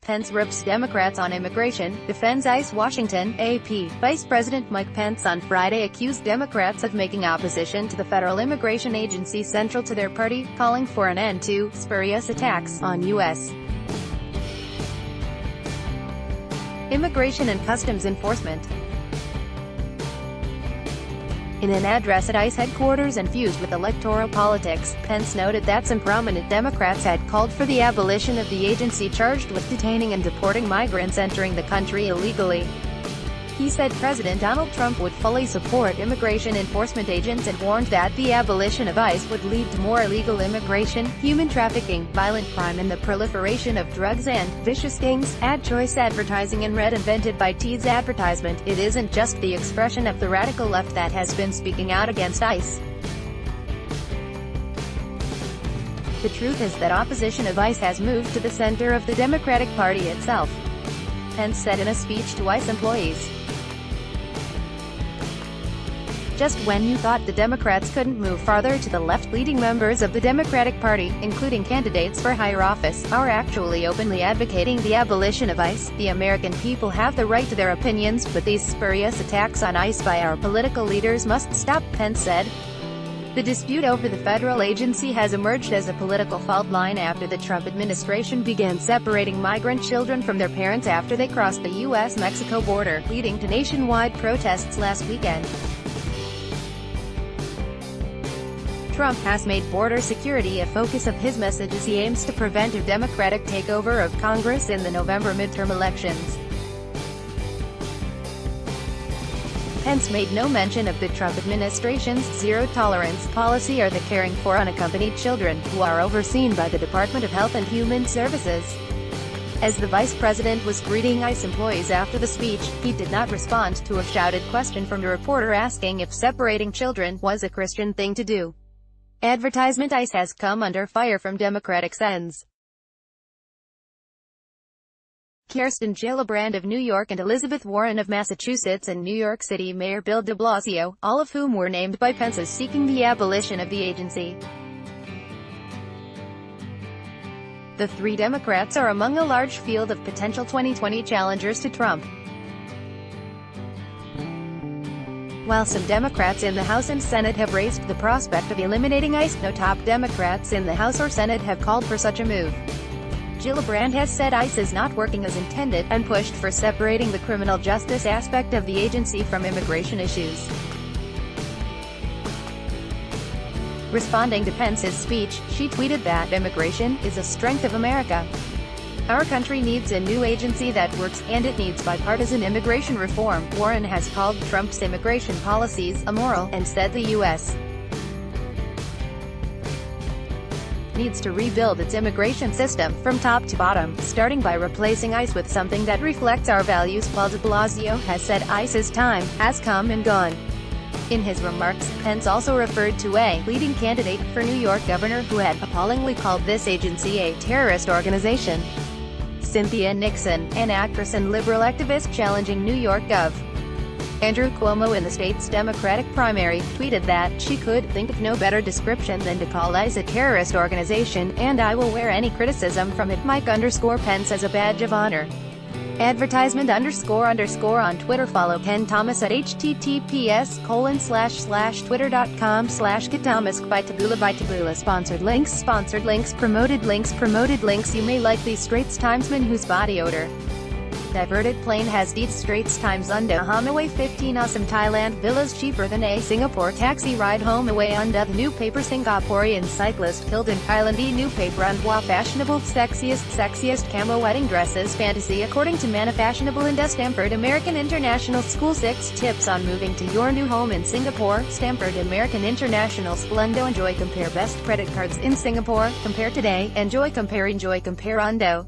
Pence rips Democrats on immigration, defends ICE. Washington, AP. Vice President Mike Pence on Friday accused Democrats of making opposition to the federal immigration agency central to their party, calling for an end to spurious attacks on U.S. immigration and customs enforcement. In an address at ICE headquarters infused with electoral politics, Pence noted that some prominent Democrats had called for the abolition of the agency charged with detaining and deporting migrants entering the country illegally. He said President Donald Trump would fully support immigration enforcement agents and warned that the abolition of ICE would lead to more illegal immigration, human trafficking, violent crime and the proliferation of drugs and vicious gangs. Ad choice advertising in red invented by T's advertisement. It isn't just the expression of the radical left that has been speaking out against ICE. The truth is that opposition of ICE has moved to the center of the Democratic Party itself, Pence said in a speech to ICE employees. Just when you thought the Democrats couldn't move farther to the left, leading members of the Democratic Party, including candidates for higher office, are actually openly advocating the abolition of ICE. The American people have the right to their opinions, but these spurious attacks on ICE by our political leaders must stop, Pence said. The dispute over the federal agency has emerged as a political fault line after the Trump administration began separating migrant children from their parents after they crossed the U.S.-Mexico border, leading to nationwide protests last weekend. Trump has made border security a focus of his message as he aims to prevent a Democratic takeover of Congress in the November midterm elections. Pence made no mention of the Trump administration's zero-tolerance policy or the caring for unaccompanied children, who are overseen by the Department of Health and Human Services. As the vice president was greeting ICE employees after the speech, he did not respond to a shouted question from a reporter asking if separating children was a Christian thing to do. Advertisement. ICE has come under fire from Democratic sends. Kirsten Gillibrand of New York and Elizabeth Warren of Massachusetts and New York City Mayor Bill de Blasio, all of whom were named by Pence as seeking the abolition of the agency. The three Democrats are among a large field of potential 2020 challengers to Trump. While some Democrats in the House and Senate have raised the prospect of eliminating ICE, no top Democrats in the House or Senate have called for such a move. Gillibrand has said ICE is not working as intended, and pushed for separating the criminal justice aspect of the agency from immigration issues. Responding to Pence's speech, she tweeted that immigration is a strength of America. Our country needs a new agency that works, and it needs bipartisan immigration reform. Warren has called Trump's immigration policies immoral, and said the U.S. needs to rebuild its immigration system, from top to bottom, starting by replacing ICE with something that reflects our values. While de Blasio has said ICE's time has come and gone. In his remarks, Pence also referred to a leading candidate for New York governor who had appallingly called this agency a terrorist organization. Cynthia Nixon, an actress and liberal activist challenging New York Gov. Andrew Cuomo in the state's Democratic primary, tweeted that she could think of no better description than to call ICE a terrorist organization, and I will wear any criticism from it. Mike_Pence as a badge of honor. Advertisement __ on Twitter. Follow Ken Thomas at https://twitter.com/KThomas by Taboola. Sponsored links, promoted links. You may like these Straits Timesman whose body odor. Diverted plane has deeds. Straits Times Unda Hanaway 15 awesome Thailand villas cheaper than a Singapore taxi ride home away. Unda the new paper. Singaporean cyclist killed in Thailand. New paper. Undwa fashionable sexiest camo wedding dresses fantasy according to Fashionable Inda. Stanford American International School. 6 tips on moving to your new home in Singapore. Stanford American International Splendo. Enjoy compare best credit cards in Singapore. Compare today. Enjoy compare Undo.